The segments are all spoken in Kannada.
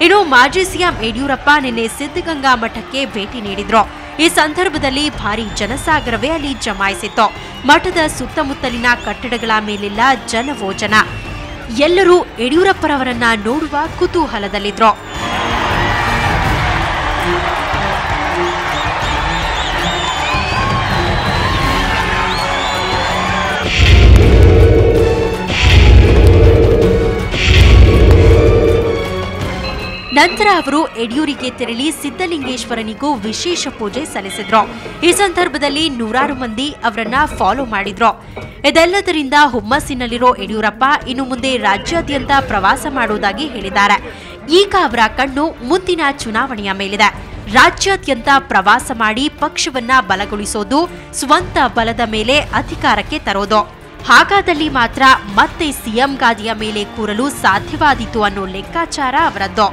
ಇನ್ನು ಮಾಜಿ ಸಿಎಂ ಯಡಿಯೂರಪ್ಪ ನಿನ್ನೆ ಸಿದ್ಧಗಂಗಾ ಮಠಕ್ಕೆ ಭೇಟಿ ನೀಡಿದ್ರು. ಈ ಸಂದರ್ಭದಲ್ಲಿ ಭಾರೀ ಜನಸಾಗರವೇ ಅಲ್ಲಿ ಜಮಾಯಿಸಿತ್ತು. ಮಠದ ಸುತ್ತಮುತ್ತಲಿನ ಕಟ್ಟಡಗಳ ಮೇಲೆಲ್ಲ ಜನವೋ ಜನ. ಎಲ್ಲರೂ ಯಡಿಯೂರಪ್ಪರವರನ್ನ ನೋಡುವ ಕುತೂಹಲದಲ್ಲಿದ್ರು. ನಂತರ ಅವರು ಯಡಿಯೂರಿಗೆ ತೆರಳಿ ಸಿದ್ದಲಿಂಗೇಶ್ವರನಿಗೂ ವಿಶೇಷ ಪೂಜೆ ಸಲ್ಲಿಸಿದ್ರು. ಈ ಸಂದರ್ಭದಲ್ಲಿ ನೂರಾರು ಮಂದಿ ಅವರನ್ನ ಫಾಲೋ ಮಾಡಿದ್ರು. ಇದೆಲ್ಲದರಿಂದ ಹುಮ್ಮಸ್ಸಿನಲ್ಲಿರೋ ಯಡಿಯೂರಪ್ಪ ಇನ್ನು ಮುಂದೆ ರಾಜ್ಯಾದ್ಯಂತ ಪ್ರವಾಸ ಮಾಡುವುದಾಗಿ ಹೇಳಿದ್ದಾರೆ. ಈಗ ಅವರ ಕಣ್ಣು ಮುಂದಿನ ಚುನಾವಣೆಯ ಮೇಲಿದೆ. ರಾಜ್ಯಾದ್ಯಂತ ಪ್ರವಾಸ ಮಾಡಿ ಪಕ್ಷವನ್ನ ಬಲಗೊಳಿಸೋದು, ಸ್ವಂತ ಬಲದ ಮೇಲೆ ಅಧಿಕಾರಕ್ಕೆ ತರೋದು. ಹಾಗಾದಲ್ಲಿ ಮಾತ್ರ ಮತ್ತೆ ಸಿಎಂ ಗಾದಿಯ ಮೇಲೆ ಕೂರಲು ಸಾಧ್ಯವಾದೀತು ಅನ್ನೋ ಲೆಕ್ಕಾಚಾರ ಅವರದ್ದು.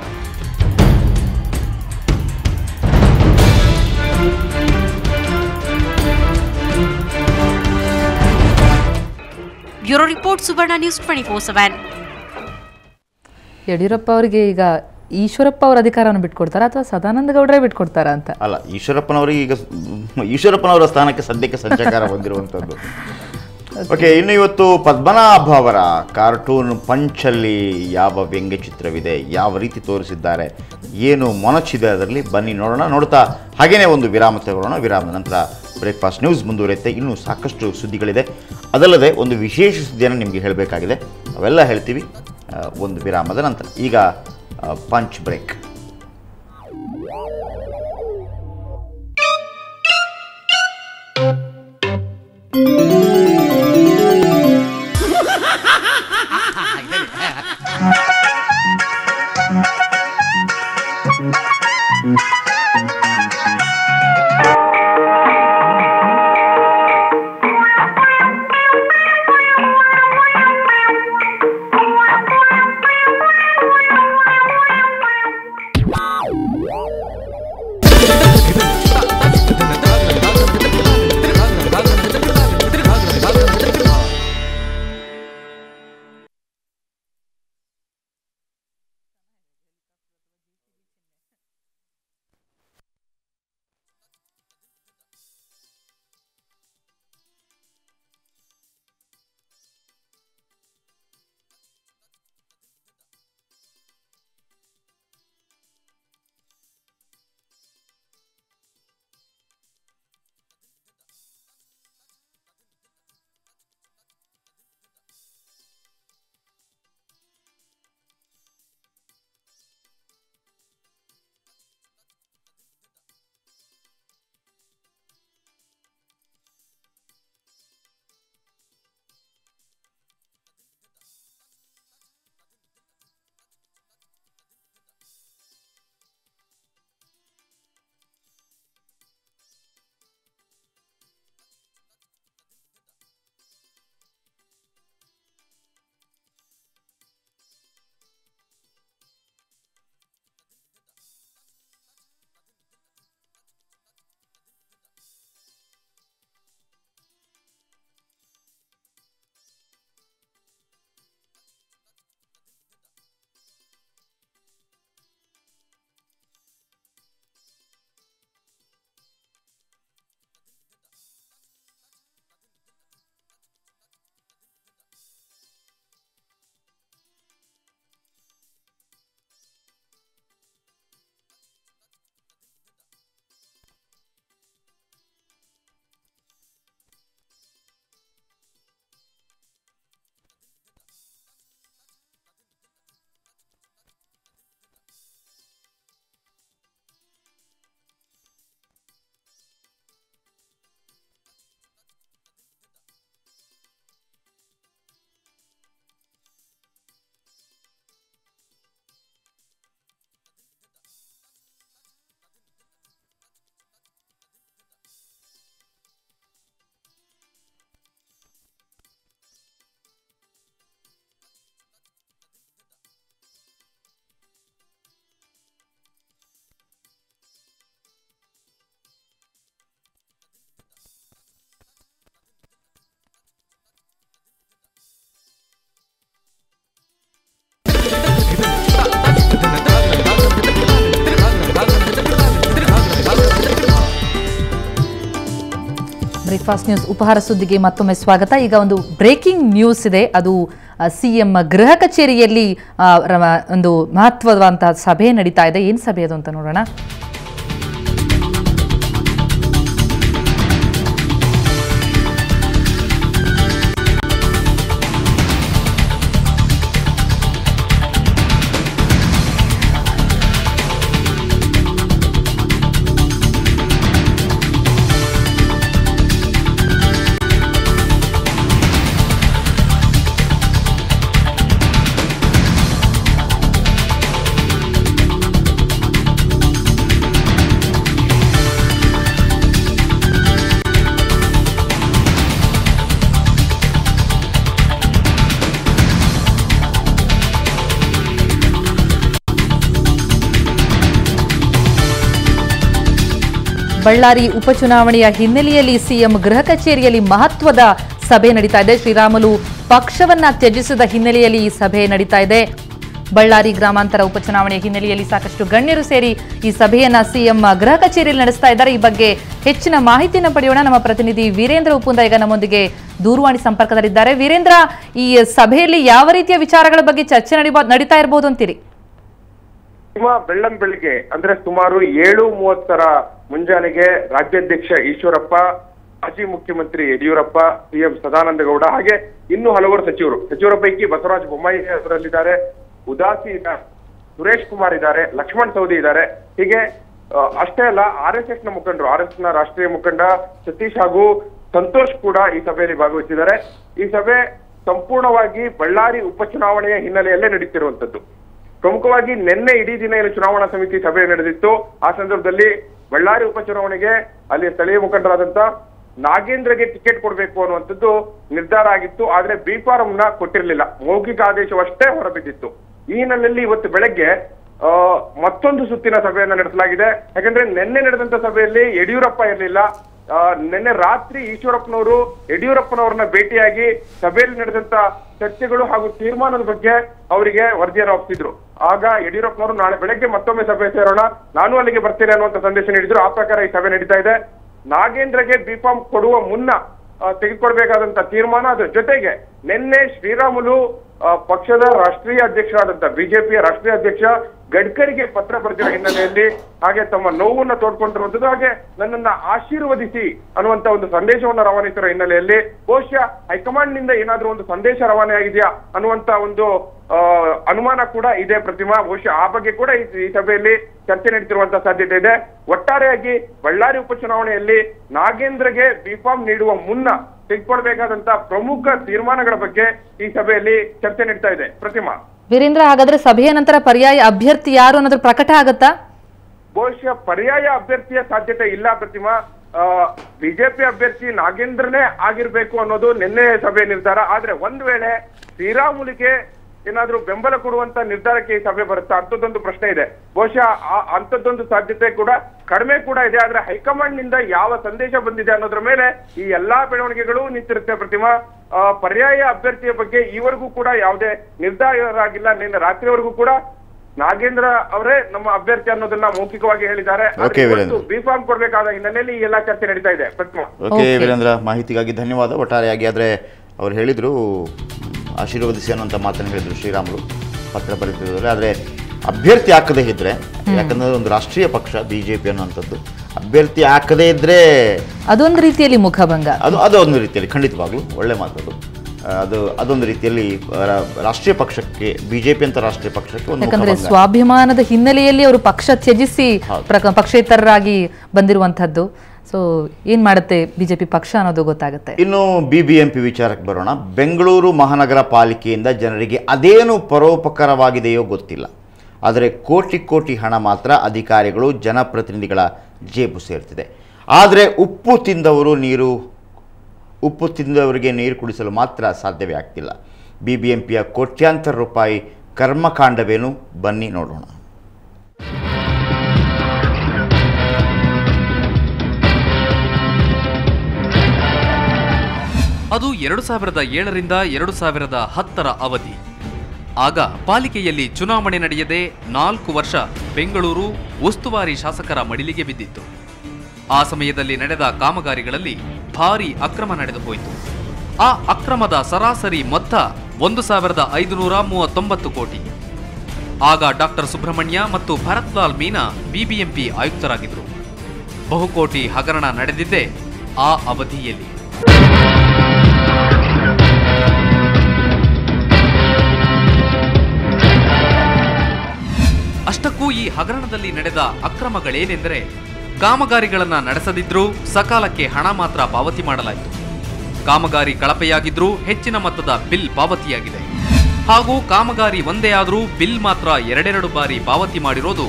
ಬ್ಯೂರೋ ರಿಪೋರ್ಟ್, ಸುವರ್ಣ ನ್ಯೂಸ್ 24/7. ಯಡಿಯೂರಪ್ಪ ಅವರಿಗೆ ಈಗ ಈಶ್ವರಪ್ಪ ಅವರ ಅಧಿಕಾರವನ್ನು ಬಿಟ್ಕೊಡ್ತಾರಾ ಅಥವಾ ಸದಾನಂದ ಗೌಡರೇ ಬಿಟ್ಕೊಡ್ತಾರಾ ಅಂತ? ಅಲ್ಲ, ಈಶ್ವರಪ್ಪನವರಿಗೆ ಈಗ ಈಶ್ವರಪ್ಪನವರ ಸ್ಥಾನಕ್ಕೆ ಸದ್ಯಕ್ಕೆ ಸಂಚಕಾರ ಬಂದಿರುವಂಥದ್ದು. ಓಕೆ, ಇನ್ನು ಇವತ್ತು ಪದ್ಮನಾಭ ಅವರ ಕಾರ್ಟೂನ್ ಪಂಚಲ್ಲಿ ಯಾವ ವ್ಯಂಗ್ಯಚಿತ್ರವಿದೆ, ಯಾವ ರೀತಿ ತೋರಿಸಿದ್ದಾರೆ, ಏನು ಮೊನಚಿದೆ ಅದರಲ್ಲಿ, ಬನ್ನಿ ನೋಡೋಣ. ನೋಡ್ತಾ ಹಾಗೇನೇ ಒಂದು ವಿರಾಮ ತಗೊಳ್ಳೋಣ. ವಿರಾಮದ ನಂತರ ಬ್ರೇಕ್ಫಾಸ್ಟ್ ನ್ಯೂಸ್ ಮುಂದುವರಿಯುತ್ತೆ. ಇನ್ನೂ ಸಾಕಷ್ಟು ಸುದ್ದಿಗಳಿದೆ. ಅದಲ್ಲದೆ ಒಂದು ವಿಶೇಷ ಸುದ್ದಿಯನ್ನು ನಿಮಗೆ ಹೇಳಬೇಕಾಗಿದೆ. ಅವೆಲ್ಲ ಹೇಳ್ತೀವಿ ಒಂದು ವಿರಾಮದ ನಂತರ. ಈಗ ಪಂಚ್ ಬ್ರೇಕ್. ಬ್ರೇಕ್ಫಾಸ್ಟ್ ನ್ಯೂಸ್ ಉಪಹಾರ ಸುದ್ದಿಗೆ ಮತ್ತೊಮ್ಮೆ ಸ್ವಾಗತ. ಈಗ ಒಂದು ಬ್ರೇಕಿಂಗ್ ನ್ಯೂಸ್ ಇದೆ. ಅದು ಸಿಎಂ ಗೃಹ ಕಚೇರಿಯಲ್ಲಿ ಒಂದು ಮಹತ್ವದಂತಹ ಸಭೆ ನಡೀತಾ ಇದೆ. ಏನು ಸಭೆ ಅದು ಅಂತ ನೋಡೋಣ. ಬಳ್ಳಾರಿ ಉಪಚುನಾವಣೆಯ ಹಿನ್ನೆಲೆಯಲ್ಲಿ ಸಿಎಂ ಗೃಹ ಕಚೇರಿಯಲ್ಲಿ ಮಹತ್ವದ ಸಭೆ ನಡೀತಾ ಇದೆ. ಶ್ರೀರಾಮುಲು ಪಕ್ಷವನ್ನ ತ್ಯಜಿಸಿದ ಹಿನ್ನೆಲೆಯಲ್ಲಿ ಈ ಸಭೆ ನಡೀತಾ ಇದೆ. ಬಳ್ಳಾರಿ ಗ್ರಾಮಾಂತರ ಉಪಚುನಾವಣೆಯ ಹಿನ್ನೆಲೆಯಲ್ಲಿ ಸಾಕಷ್ಟು ಗಣ್ಯರು ಸೇರಿ ಈ ಸಭೆಯನ್ನ ಸಿಎಂ ಗೃಹ ಕಚೇರಿಯಲ್ಲಿ ನಡೆಸ್ತಾ ಇದ್ದಾರೆ. ಈ ಬಗ್ಗೆ ಹೆಚ್ಚಿನ ಮಾಹಿತಿಯನ್ನು ಪಡೆಯೋಣ. ನಮ್ಮ ಪ್ರತಿನಿಧಿ ವೀರೇಂದ್ರ ಉಪ್ಪುಂದ ಈಗ ನಮ್ಮೊಂದಿಗೆ ದೂರವಾಣಿ ಸಂಪರ್ಕದಲ್ಲಿದ್ದಾರೆ. ವೀರೇಂದ್ರ, ಈ ಸಭೆಯಲ್ಲಿ ಯಾವ ರೀತಿಯ ವಿಚಾರಗಳ ಬಗ್ಗೆ ಚರ್ಚೆ ನಡೀತಾ ಇರಬಹುದು ಅಂತೀರಿ? ಬೆಳ್ಳಂಬೆಳಿಗ್ಗೆ ಅಂದ್ರೆ ಸುಮಾರು 7:30 ಮುಂಜಾನೆಗೆ ರಾಜ್ಯಾಧ್ಯಕ್ಷ ಈಶ್ವರಪ್ಪ, ಮಾಜಿ ಮುಖ್ಯಮಂತ್ರಿ ಯಡಿಯೂರಪ್ಪ, ಸಿಎಂ ಸದಾನಂದ ಗೌಡ ಹಾಗೆ ಇನ್ನೂ ಹಲವಾರು ಸಚಿವರ ಪೈಕಿ ಬಸವರಾಜ ಬೊಮ್ಮಾಯಿ ಅವರಲ್ಲಿದ್ದಾರೆ, ಉದಾಸಿ ಇದ್ದಾರೆ, ಸುರೇಶ್ ಕುಮಾರ್ ಇದ್ದಾರೆ, ಲಕ್ಷ್ಮಣ್ ಸವದಿ ಇದ್ದಾರೆ. ಹೀಗೆ ಅಷ್ಟೇ ಅಲ್ಲ, RSS ನ ಮುಖಂಡರು, RSS ನ ರಾಷ್ಟ್ರೀಯ ಮುಖಂಡ ಸತೀಶ್ ಹಾಗೂ ಸಂತೋಷ್ ಕೂಡ ಈ ಸಭೆಯಲ್ಲಿ ಭಾಗವಹಿಸಿದ್ದಾರೆ. ಈ ಸಭೆ ಸಂಪೂರ್ಣವಾಗಿ ಬಳ್ಳಾರಿ ಉಪಚುನಾವಣೆಯ ಹಿನ್ನೆಲೆಯಲ್ಲೇ ನಡೀತಿರುವಂತದ್ದು. ಪ್ರಮುಖವಾಗಿ ನಿನ್ನೆ ಇಡೀ ದಿನ ಏನು ಚುನಾವಣಾ ಸಮಿತಿ ಸಭೆ ನಡೆದಿತ್ತು, ಆ ಸಂದರ್ಭದಲ್ಲಿ ಬಳ್ಳಾರಿ ಉಪಚುನಾವಣೆಗೆ ಅಲ್ಲಿ ಸ್ಥಳೀಯ ಮುಖಂಡರಾದಂತ ನಾಗೇಂದ್ರಗೆ ಟಿಕೆಟ್ ಕೊಡಬೇಕು ಅನ್ನುವಂಥದ್ದು ನಿರ್ಧಾರ ಆಗಿತ್ತು. ಆದ್ರೆ B.Pharm ನ ಕೊಟ್ಟಿರಲಿಲ್ಲ, ಮೌಖಿಕ ಆದೇಶವಷ್ಟೇ ಹೊರಬಿದ್ದಿತ್ತು. ಈ ಹಿನ್ನೆಲೆಯಲ್ಲಿ ಇವತ್ತು ಬೆಳಗ್ಗೆ ಮತ್ತೊಂದು ಸುತ್ತಿನ ಸಭೆಯನ್ನ ನಡೆಸಲಾಗಿದೆ. ಯಾಕಂದ್ರೆ ನಿನ್ನೆ ನಡೆದಂತ ಸಭೆಯಲ್ಲಿ ಯಡಿಯೂರಪ್ಪ ಇರಲಿಲ್ಲ. ನಿನ್ನೆ ರಾತ್ರಿ ಈಶ್ವರಪ್ಪನವರು ಯಡಿಯೂರಪ್ಪನವರನ್ನ ಭೇಟಿಯಾಗಿ ಸಭೆಯಲ್ಲಿ ನಡೆದಂತ ಚರ್ಚೆಗಳು ಹಾಗೂ ತೀರ್ಮಾನದ ಬಗ್ಗೆ ಅವರಿಗೆ ವರದಿಯನ್ನು ಒಪ್ಪಿಸಿದ್ರು. ಆಗ ಯಡಿಯೂರಪ್ಪನವರು ನಾಳೆ ಬೆಳಗ್ಗೆ ಮತ್ತೊಮ್ಮೆ ಸಭೆ ಸೇರೋಣ, ನಾನು ಅಲ್ಲಿಗೆ ಬರ್ತೇನೆ ಅನ್ನುವಂತ ಸಂದೇಶ ನೀಡಿದ್ರು. ಆ ಪ್ರಕಾರ ಈ ಸಭೆ ನಡೀತಾ ಇದೆ. ನಾಗೇಂದ್ರಗೆ B.Pharm ಕೊಡುವ ಮುನ್ನ ತೆಗೆದುಕೊಳ್ಬೇಕಾದಂತ ತೀರ್ಮಾನ, ಅದರ ಜೊತೆಗೆ ನಿನ್ನೆ ಶ್ರೀರಾಮುಲು ಪಕ್ಷದ ರಾಷ್ಟ್ರೀಯ ಅಧ್ಯಕ್ಷರಾದಂತ ಬಿಜೆಪಿಯ ರಾಷ್ಟ್ರೀಯ ಅಧ್ಯಕ್ಷ ಗಡ್ಕರಿಗೆ ಪತ್ರ ಬರೆದಿರೋ ಹಿನ್ನೆಲೆಯಲ್ಲಿ ಹಾಗೆ ತಮ್ಮ ನೋವನ್ನ ತೋಡ್ಕೊಂಡಿರುವಂತದ್ದು, ಹಾಗೆ ನನ್ನನ್ನ ಆಶೀರ್ವದಿಸಿ ಅನ್ನುವಂತ ಒಂದು ಸಂದೇಶವನ್ನ ರವಾನಿಸಿರೋ ಹಿನ್ನೆಲೆಯಲ್ಲಿ ಬಹುಶಃ ಹೈಕಮಾಂಡ್ ನಿಂದ ಏನಾದ್ರೂ ಒಂದು ಸಂದೇಶ ರವಾನೆ ಆಗಿದೆಯಾ ಅನ್ನುವಂತ ಒಂದು ಅನುಮಾನ ಕೂಡ ಇದೆ ಪ್ರತಿಮಾ. ಬಹುಶಃ ಆ ಬಗ್ಗೆ ಕೂಡ ಈ ಸಭೆಯಲ್ಲಿ ಚರ್ಚೆ ನಡೀತಿರುವಂತಹ ಸಾಧ್ಯತೆ ಇದೆ. ಒಟ್ಟಾರೆಯಾಗಿ ಬಳ್ಳಾರಿ ಉಪಚುನಾವಣೆಯಲ್ಲಿ ನಾಗೇಂದ್ರಗೆ B.Pharm ನೀಡುವ ಮುನ್ನ ತೆಗೆದುಕೊಳ್ಬೇಕಾದಂತ ಪ್ರಮುಖ ತೀರ್ಮಾನಗಳ ಬಗ್ಗೆ ಈ ಸಭೆಯಲ್ಲಿ ಚರ್ಚೆ ನಡೀತಾ ಇದೆ. ಪ್ರತಿಮಾ. ವೀರೇಂದ್ರ, ಹಾಗಾದ್ರೆ ಸಭೆಯ ನಂತರ ಪರ್ಯಾಯ ಅಭ್ಯರ್ಥಿ ಯಾರು ಅನ್ನೋದ್ರ ಪ್ರಕಟ ಆಗತ್ತಾ? ಬಹುಶಃ ಪರ್ಯಾಯ ಅಭ್ಯರ್ಥಿಯ ಸಾಧ್ಯತೆ ಇಲ್ಲ ಪ್ರತಿಮಾ. ಬಿಜೆಪಿ ಅಭ್ಯರ್ಥಿ ನಾಗೇಂದ್ರನೇ ಆಗಿರ್ಬೇಕು ಅನ್ನೋದು ನಿನ್ನೆ ಸಭೆ ನಿರ್ಧಾರ. ಆದ್ರೆ ಒಂದ್ ವೇಳೆ ಶ್ರೀರಾಮುಲಿಗೆ ಏನಾದ್ರೂ ಬೆಂಬಲ ಕೊಡುವಂತ ನಿರ್ಧಾರಕ್ಕೆ ಈ ಸಭೆ ಬರುತ್ತಾ ಅಂತದೊಂದು ಪ್ರಶ್ನೆ ಇದೆ. ಬಹುಶಃ ಅಂತದ್ದೊಂದು ಸಾಧ್ಯತೆ ಕೂಡ ಕಡಿಮೆ ಕೂಡ ಇದೆ. ಆದ್ರೆ ಹೈಕಮಾಂಡ್ ನಿಂದ ಯಾವ ಸಂದೇಶ ಬಂದಿದೆ ಅನ್ನೋದ್ರ ಮೇಲೆ ಈ ಎಲ್ಲಾ ಬೆಳವಣಿಗೆಗಳು ನಿಂತಿರುತ್ತೆ ಪ್ರತಿಮಾ. ಪರ್ಯಾಯ ಅಭ್ಯರ್ಥಿಯ ಬಗ್ಗೆ ಈವರೆಗೂ ಕೂಡ ಯಾವುದೇ ನಿರ್ಧಾರ ಆಗಿಲ್ಲ. ನಿನ್ನೆ ರಾತ್ರಿವರೆಗೂ ಕೂಡ ನಾಗೇಂದ್ರ ಅವರೇ ನಮ್ಮ ಅಭ್ಯರ್ಥಿ ಅನ್ನೋದನ್ನ ಮೌಖಿಕವಾಗಿ ಹೇಳಿದ್ದಾರೆ. B.Pharm ಕೊಡ್ಬೇಕಾದ ಹಿನ್ನೆಲೆಯಲ್ಲಿ ಈ ಎಲ್ಲಾ ಚರ್ಚೆ ನಡೀತಾ ಇದೆ. ಪ್ರತಿಮಾ. ಓಕೆ ವೀರೇಂದ್ರ, ಮಾಹಿತಿಗಾಗಿ ಧನ್ಯವಾದ. ಒಟ್ಟಾರೆಯಾಗಿ ಆದ್ರೆ ಅವ್ರು ಹೇಳಿದ್ರು ಆಶೀರ್ವದಿಸಿ ಅನ್ನುವಂಥ ಮಾತನ್ನು ಹೇಳಿದ್ರು ಶ್ರೀರಾಮುಲು ಪತ್ರ ಬರೆದಿದ್ದಾರೆ. ಆದರೆ ಅಭ್ಯರ್ಥಿ ಹಾಕದೇ ಇದ್ರೆ, ಯಾಕಂದ್ರೆ ಒಂದು ರಾಷ್ಟ್ರೀಯ ಪಕ್ಷ ಬಿಜೆಪಿ ಅನ್ನುವಂಥದ್ದು, ಅಭ್ಯರ್ಥಿ ಹಾಕದೇ ಇದ್ರೆ ಅದೊಂದು ರೀತಿಯಲ್ಲಿ ಮುಖಭಂಗ. ಅದೊಂದು ರೀತಿಯಲ್ಲಿ ಖಂಡಿತವಾಗ್ಲೂ ಒಳ್ಳೆ ಮಾತದು. ಅದೊಂದು ರೀತಿಯಲ್ಲಿ ರಾಷ್ಟ್ರೀಯ ಪಕ್ಷಕ್ಕೆ, ಬಿಜೆಪಿ ಅಂತ ರಾಷ್ಟ್ರೀಯ ಪಕ್ಷಕ್ಕೆ ಒಂದು, ಯಾಕಂದ್ರೆ ಸ್ವಾಭಿಮಾನದ ಹಿನ್ನೆಲೆಯಲ್ಲಿ ಅವರು ಪಕ್ಷ ತ್ಯಜಿಸಿ ಪಕ್ಷೇತರರಾಗಿ ಬಂದಿರುವಂತಹದ್ದು. ಸೊ ಏನ್ ಮಾಡುತ್ತೆ ಬಿಜೆಪಿ ಪಕ್ಷ ಅನ್ನೋದು ಗೊತ್ತಾಗುತ್ತೆ. ಇನ್ನು BBMP ವಿಚಾರಕ್ಕೆ ಬರೋಣ. ಬೆಂಗಳೂರು ಮಹಾನಗರ ಪಾಲಿಕೆಯಿಂದ ಜನರಿಗೆ ಅದೇನು ಪರೋಪಕಾರವಾಗಿದೆಯೋ ಗೊತ್ತಿಲ್ಲ, ಆದರೆ ಕೋಟಿ ಕೋಟಿ ಹಣ ಮಾತ್ರ ಅಧಿಕಾರಿಗಳು ಜನಪ್ರತಿನಿಧಿಗಳ ಜೇಬು ಸೇರ್ತಿದೆ. ಆದರೆ ಉಪ್ಪು ತಿಂದವರಿಗೆ ನೀರು ಕುಡಿಸಲು ಮಾತ್ರ ಸಾಧ್ಯವೇ ಆಗ್ತಿಲ್ಲ. BBMPಯ ಕೋಟ್ಯಾಂತರ ರೂಪಾಯಿ ಕರ್ಮಕಾಂಡವೇನು, ಬನ್ನಿ ನೋಡೋಣ. ಅದು 2007ರಿಂದ 2010 ಅವಧಿ. ಆಗ ಪಾಲಿಕೆಯಲ್ಲಿ ಚುನಾವಣೆ ನಡೆಯದೆ 4 ವರ್ಷ ಬೆಂಗಳೂರು ಉಸ್ತುವಾರಿ ಶಾಸಕರ ಮಡಿಲಿಗೆ ಬಿದ್ದಿತ್ತು. ಆ ಸಮಯದಲ್ಲಿ ನಡೆದ ಕಾಮಗಾರಿಗಳಲ್ಲಿ ಭಾರಿ ಅಕ್ರಮ ನಡೆದು ಹೋಯಿತು. ಆ ಅಕ್ರಮದ ಸರಾಸರಿ ಮೊತ್ತ 1,539 ಕೋಟಿ. ಆಗ ಡಾಕ್ಟರ್ ಸುಬ್ರಹ್ಮಣ್ಯ ಮತ್ತು ಭರತ್ಲಾಲ್ ಮೀನಾ ಬಿಬಿಎಂಪಿ ಆಯುಕ್ತರಾಗಿದ್ದರು. ಬಹುಕೋಟಿ ಹಗರಣ ನಡೆದಿದ್ದೇ ಆ ಅವಧಿಯಲ್ಲಿ. ಅಷ್ಟಕ್ಕೂ ಈ ಹಗರಣದಲ್ಲಿ ನಡೆದ ಅಕ್ರಮಗಳೇನೆಂದರೆ, ಕಾಮಗಾರಿಗಳನ್ನ ನಡೆಸದಿದ್ರೂ ಸಕಾಲಕ್ಕೆ ಹಣ ಮಾತ್ರ ಪಾವತಿ ಮಾಡಲಾಯಿತು. ಕಾಮಗಾರಿ ಕಳಪೆಯಾಗಿದ್ರೂ ಹೆಚ್ಚಿನ ಮೊತ್ತದ ಬಿಲ್ ಪಾವತಿಯಾಗಿದೆ. ಹಾಗೂ ಕಾಮಗಾರಿ ಒಂದೇ ಆದರೂ ಬಿಲ್ ಮಾತ್ರ 2 ಬಾರಿ ಪಾವತಿ ಮಾಡಿರೋದು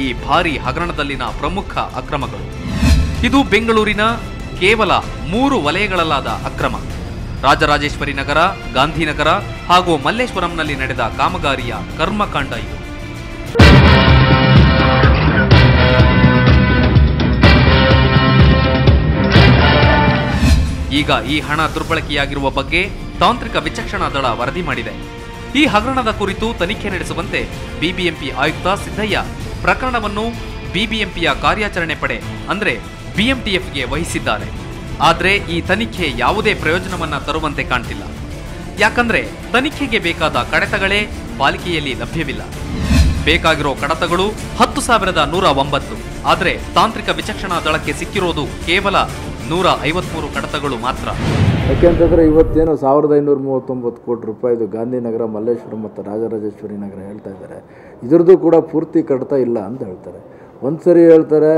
ಈ ಭಾರಿ ಹಗರಣದಲ್ಲಿನ ಪ್ರಮುಖ ಅಕ್ರಮಗಳು. ಇದು ಬೆಂಗಳೂರಿನ ಕೇವಲ 3 ವಲಯಗಳಲ್ಲಾದ ಅಕ್ರಮ. ರಾಜರಾಜೇಶ್ವರಿ ನಗರ, ಗಾಂಧಿನಗರ ಹಾಗೂ ಮಲ್ಲೇಶ್ವರಂನಲ್ಲಿ ನಡೆದ ಕಾಮಗಾರಿಯ ಕರ್ಮಕಾಂಡ ಇದು. ಈಗ ಈ ಹಣ ದುರ್ಬಳಕೆಯಾಗಿರುವ ಬಗ್ಗೆ ತಾಂತ್ರಿಕ ವಿಚಕ್ಷಣಾ ದಳ ವರದಿ ಮಾಡಿದೆ. ಈ ಹಗರಣದ ಕುರಿತು ತನಿಖೆ ನಡೆಸುವಂತೆ ಬಿಬಿಎಂಪಿ ಆಯುಕ್ತ ಸಿದ್ದಯ್ಯ ಪ್ರಕರಣವನ್ನು ಬಿಬಿಎಂಪಿಯ ಕಾರ್ಯಾಚರಣೆ ಪಡೆ ಅಂದ್ರೆ ಬಿಎಂಟಿಎಫ್ಗೆ ವಹಿಸಿದ್ದಾರೆ. ಆದರೆ ಈ ತನಿಖೆ ಯಾವುದೇ ಪ್ರಯೋಜನವನ್ನ ತರುವಂತೆ ಕಾಣ್ತಿಲ್ಲ. ಯಾಕಂದ್ರೆ ತನಿಖೆಗೆ ಬೇಕಾದ ಕಡತಗಳೇ ಪಾಲಿಕೆಯಲ್ಲಿ ಲಭ್ಯವಿಲ್ಲ. ಬೇಕಾಗಿರೋ ಕಡತಗಳು 10,109. ಆದರೆ ತಾಂತ್ರಿಕ ವಿಚಕ್ಷಣಾ ದಳಕ್ಕೆ ಸಿಕ್ಕಿರೋದು ಕೇವಲ 153 ಕಡತಗಳು ಮಾತ್ರ. ಯಾಕೆಂತಂದರೆ ಇವತ್ತೇನು 1,539 ಕೋಟಿ ರೂಪಾಯಿದು ಗಾಂಧಿನಗರ, ಮಲ್ಲೇಶ್ವರಂ ಮತ್ತು ರಾಜರಾಜೇಶ್ವರಿ ನಗರ ಹೇಳ್ತಾ ಇದ್ದಾರೆ. ಇದರದ್ದು ಕೂಡ ಪೂರ್ತಿ ಕಡತ ಇಲ್ಲ ಅಂತ ಹೇಳ್ತಾರೆ. ಒಂದು ಸರಿ ಹೇಳ್ತಾರೆ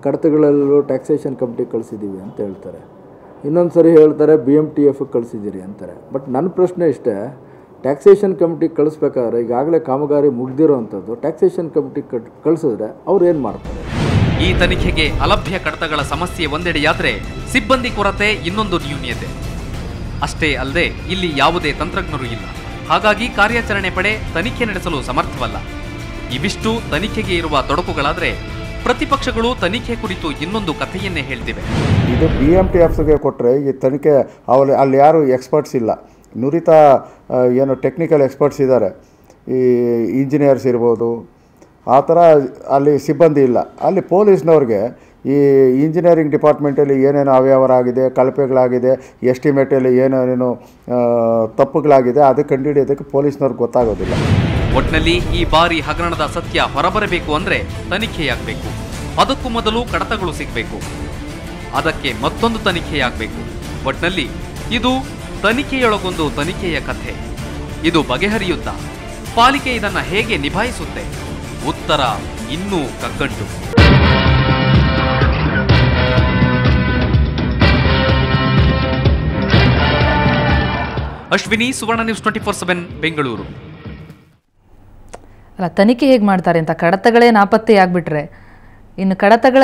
ಕಡತಗಳಲ್ಲೂ ಟ್ಯಾಕ್ಸೇಷನ್ ಕಮಿಟಿಗೆ ಕಳಿಸಿದ್ದೀವಿ ಅಂತ ಹೇಳ್ತಾರೆ, ಇನ್ನೊಂದು ಸರಿ ಹೇಳ್ತಾರೆ BMTF ಕಳಿಸಿದ್ದೀರಿ ಅಂತಾರೆ. ಬಟ್ ನನ್ನ ಪ್ರಶ್ನೆ ಇಷ್ಟೇ, ಟ್ಯಾಕ್ಸೇಷನ್ ಕಮಿಟಿಗೆ ಕಳಿಸ್ಬೇಕಾದ್ರೆ ಈಗಾಗಲೇ ಕಾಮಗಾರಿ ಮುಗ್ದಿರೋ ಅಂಥದ್ದು ಟ್ಯಾಕ್ಸೇಷನ್ ಕಮಿಟಿಗೆ ಕಳಿಸಿದ್ರೆ ಅವ್ರು ಏನು ಮಾಡ್ತಾರೆ? ಈ ತನಿಖೆಗೆ ಅಲಭ್ಯ ಕಡತಗಳ ಸಮಸ್ಯೆ ಒಂದೆಡೆಯಾದರೆ ಸಿಬ್ಬಂದಿ ಕೊರತೆ ಇನ್ನೊಂದು ನ್ಯೂನ್ಯತೆ. ಅಷ್ಟೇ ಅಲ್ಲದೆ ಇಲ್ಲಿ ಯಾವುದೇ ತಂತ್ರಜ್ಞರು ಇಲ್ಲ. ಹಾಗಾಗಿ ಕಾರ್ಯಾಚರಣೆ ಪಡೆ ತನಿಖೆ ನಡೆಸಲು ಸಮರ್ಥವಲ್ಲ. ಇವಿಷ್ಟು ತನಿಖೆಗೆ ಇರುವ ತೊಡಕುಗಳಾದರೆ ಪ್ರತಿಪಕ್ಷಗಳು ತನಿಖೆ ಕುರಿತು ಇನ್ನೊಂದು ಕಥೆಯನ್ನೇ ಹೇಳ್ತಿವೆ. ಇದು BMTFಗೆ ಕೊಟ್ಟರೆ ಈ ತನಿಖೆ ಅಲ್ಲಿ ಯಾರು ಎಕ್ಸ್ಪರ್ಟ್ಸ್ ಇಲ್ಲ. ನುರಿತ ಏನು ಟೆಕ್ನಿಕಲ್ ಎಕ್ಸ್ಪರ್ಟ್ಸ್ ಇದ್ದಾರೆ, ಈ ಇಂಜಿನಿಯರ್ಸ್ ಇರ್ಬೋದು, ಆ ಥರ ಅಲ್ಲಿ ಸಿಬ್ಬಂದಿ ಇಲ್ಲ. ಅಲ್ಲಿ ಪೊಲೀಸ್ನವ್ರಿಗೆ ಈ ಇಂಜಿನಿಯರಿಂಗ್ ಡಿಪಾರ್ಟ್ಮೆಂಟಲ್ಲಿ ಏನೇನು ಅವ್ಯವಹಾರ ಆಗಿದೆ, ಕಳಪೆಗಳಾಗಿದೆ, ಎಸ್ಟಿಮೇಟಲ್ಲಿ ಏನೇನು ತಪ್ಪುಗಳಾಗಿದೆ ಅದು ಕಂಡುಹಿಡಿಯೋದಕ್ಕೆ ಪೊಲೀಸ್ನವ್ರಿಗೆ ಗೊತ್ತಾಗೋದಿಲ್ಲ. ಒಟ್ನಲ್ಲಿ ಈ ಬಾರಿ ಹಗರಣದ ಸತ್ಯ ಹೊರಬರಬೇಕು ಅಂದರೆ ತನಿಖೆಯಾಗಬೇಕು. ಅದಕ್ಕೂ ಮೊದಲು ಕಡತಗಳು ಸಿಗಬೇಕು. ಅದಕ್ಕೆ ಮತ್ತೊಂದು ತನಿಖೆಯಾಗಬೇಕು. ಒಟ್ನಲ್ಲಿ ಇದು ತನಿಖೆಯೊಳಗೊಂದು ತನಿಖೆಯ ಕಥೆ. ಇದು ಬಗೆಹರಿಯುತ್ತಾ? ಪಾಲಿಕೆ ಇದನ್ನ ಹೇಗೆ ನಿಭಾಯಿಸುತ್ತೆ? ಉತ್ತರ ಇನ್ನೂ ಕಗ್ಗಂಟು. ಅಶ್ವಿನಿ, ಸುವರ್ಣ ನ್ಯೂಸ್ 24/7 ಬೆಂಗಳೂರು. ಅಲ್ಲ, ತನಿಖೆ ಹೇಗೆ ಮಾಡ್ತಾರೆ ಅಂತ ಕಡತಗಳೇ ನಾಪತ್ತೆಯಾಗ್ಬಿಟ್ರೆ ಇನ್ನು ಕಡತಗಳ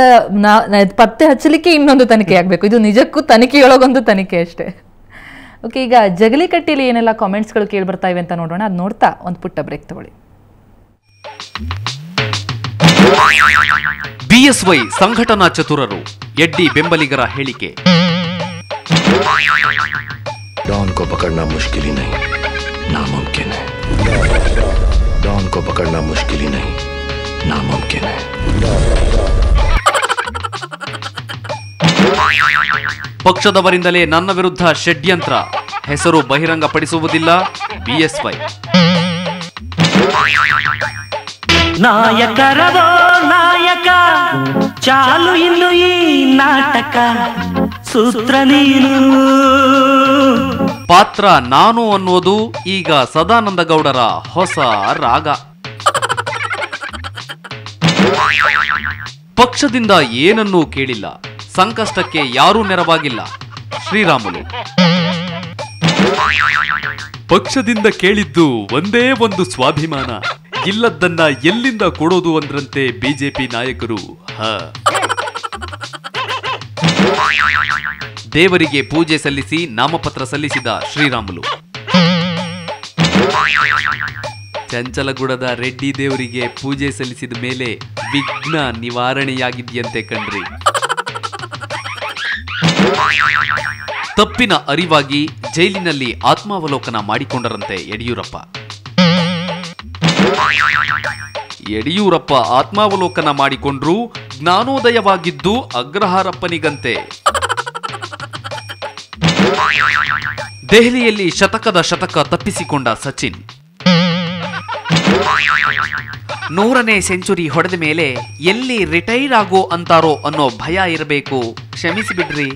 ಪತ್ತೆ ಹಚ್ಚಲಿಕ್ಕೆ ಇನ್ನೊಂದು ತನಿಖೆ ಆಗಬೇಕು. ಇದು ನಿಜಕ್ಕೂ ತನಿಖೆಯೊಳಗೊಂದು ತನಿಖೆ ಅಷ್ಟೇ. ಓಕೆ, ಈಗ ಜಗಲಿಕಟ್ಟಿಯಲ್ಲಿ ಏನೆಲ್ಲ ಕಾಮೆಂಟ್ಸ್ಗಳು ಕೇಳಿ ಬರ್ತಾ ಇವೆ ಅಂತ ನೋಡೋಣ. ಅದು ನೋಡ್ತಾ ಒಂದು ಪುಟ್ಟ ಬ್ರೇಕ್ ತಗೊಳ್ಳಿ. ಬಿಎಸ್ವೈ ಸಂಘಟನಾ ಚತುರರು, ಎಡ್ಡಿ ಬೆಂಬಲಿಗರ ಹೇಳಿಕೆ. डॉन को पकड़ना मुश्किल ही नहीं, नामुमकिन है। डॉन को पकड़ना मुश्किल ही नहीं, नामुमकिन है। ಪಕ್ಷದವರಿಂದಲೇ ನನ್ನ ವಿರುದ್ಧ ಷಡ್ಯಂತ್ರ, ಹೆಸರು ಬಹಿರಂಗಪಡಿಸುವುದಿಲ್ಲ ಬಿಎಸ್ವೈ. ನಾಯಕರದೋ ನಾಯಕ, ಚಾಲು ಇನ್ನು ಈ ನಾಟಕ, ಸೂತ್ರ ನೀನು. ಪಾತ್ರ ನಾನು ಅನ್ನೋದು ಈಗ ಸದಾನಂದ ಗೌಡರ ಹೊಸ ರಾಗ. ಪಕ್ಷದಿಂದ ಏನನ್ನೂ ಕೇಳಿಲ್ಲ, ಸಂಕಷ್ಟಕ್ಕೆ ಯಾರೂ ನೆರವಾಗಿಲ್ಲ ಶ್ರೀರಾಮುಲು. ಪಕ್ಷದಿಂದ ಕೇಳಿದ್ದು ಒಂದೇ ಒಂದು ಸ್ವಾಭಿಮಾನ, ಇಲ್ಲದ್ದನ್ನ ಎಲ್ಲಿಂದ ಕೊಡೋದು ಅಂದ್ರಂತೆ ಬಿಜೆಪಿ ನಾಯಕರು. ದೇವರಿಗೆ ಪೂಜೆ ಸಲ್ಲಿಸಿ ನಾಮಪತ್ರ ಸಲ್ಲಿಸಿದ ಶ್ರೀರಾಮುಲು. ಚಂಚಲಗೂಡದ ರೆಡ್ಡಿ ದೇವರಿಗೆ ಪೂಜೆ ಸಲ್ಲಿಸಿದ ಮೇಲೆ ವಿಘ್ನ ನಿವಾರಣೆಯಾಗಿದ್ಯಂತೆ ಕಣ್ರಿ. ತಪ್ಪಿನ ಅರಿವಾಗಿ ಜೈಲಿನಲ್ಲಿ ಆತ್ಮಾವಲೋಕನ ಮಾಡಿಕೊಂಡರಂತೆ ಯಡಿಯೂರಪ್ಪ. ಯಡಿಯೂರಪ್ಪ ಆತ್ಮಾವಲೋಕನ ಮಾಡಿಕೊಂಡ್ರು, ಜ್ಞಾನೋದಯವಾಗಿದ್ದು ಅಗ್ರಹಾರಪ್ಪನಿಗಂತೆ. ದೆಹಲಿಯಲ್ಲಿ ಶತಕ ತಪ್ಪಿಸಿಕೊಂಡ ಸಚಿನ್. 100ನೇ ಸೆಂಚುರಿ ಹೊಡೆದ ಮೇಲೆ ಎಲ್ಲಿ ರಿಟೈರ್ ಆಗೋ ಅಂತಾರೋ ಅನ್ನೋ ಭಯ ಇರಬೇಕು. ಕ್ಷಮಿಸಿಬಿಡ್ರಿ.